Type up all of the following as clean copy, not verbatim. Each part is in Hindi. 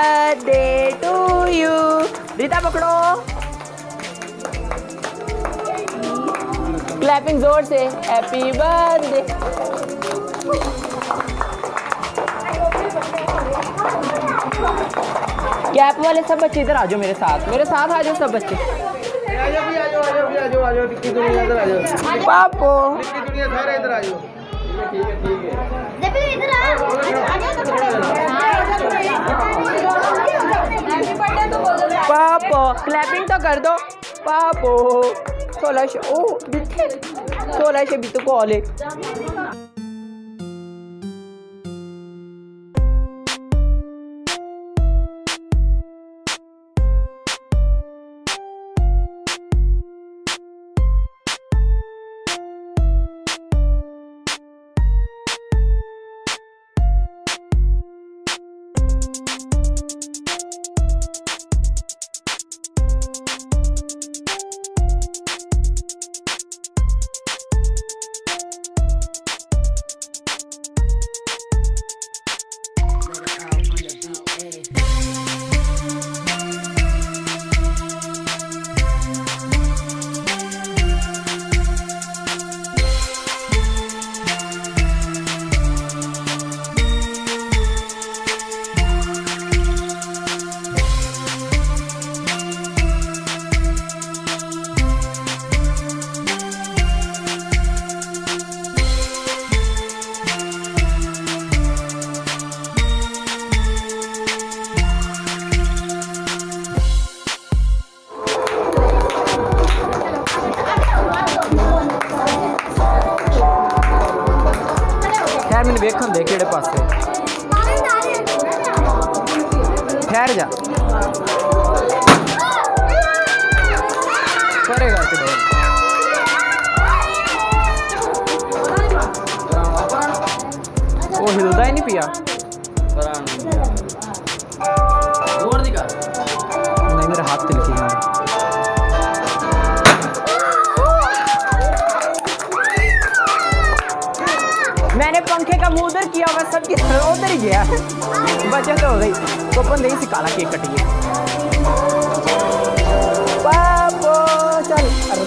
Birthday to you. रीता पकड़ो, क्लैपिंग जोर से, हैप्पी बर्थडे। कैप वाले सब बच्चे इधर आ जाओ, मेरे साथ आ जाओ सब बच्चे। पापो पापो क्लैपिंग तो कर दो पापो। 16 भी तो कॉल है। मैंने वेखन दे केड़े पासे ठहर जा करेगा कि वो हिलता ही नहीं पिया नहीं मेरा हाथ तिलकी है। मैंने पंखे का मुंह उधर किया हुआ सबकी उधर ही गया बचत हो गई तो अपन नहीं सिकाला केक कटिए पापो चल अरे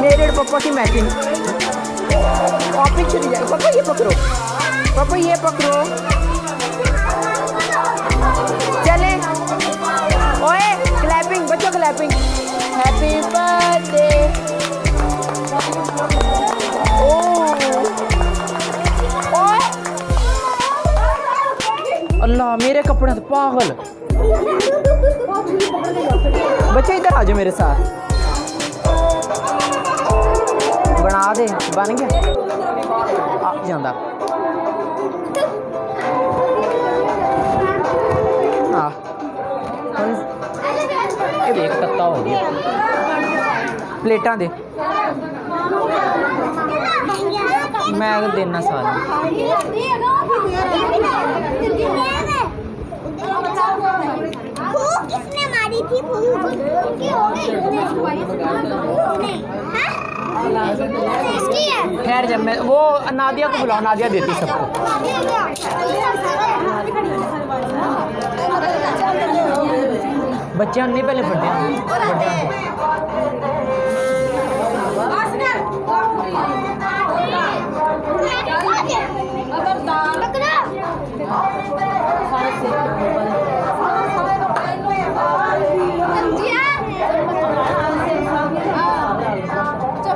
मेरे पापा की मैचिंग ऑफिस चली जाए। पापा ये पकड़ो पापा ये पकड़ो चले ओए क्लैपिंग बच्चों क्लैपिंग हैप्पी बर्थडे। अल्लाह मेरे कपड़े तो पागल। बच्चे इधर आ जाओ मेरे साथ बना दे बन गया आ जांदा ये देख तत्ता हो गया प्लेटा दे मैं देना सारा किसने मारी थी खैर जब मैं वो नादिया को बुलाओ नादिया देती सबको। बच्चे नहीं पहले बड़े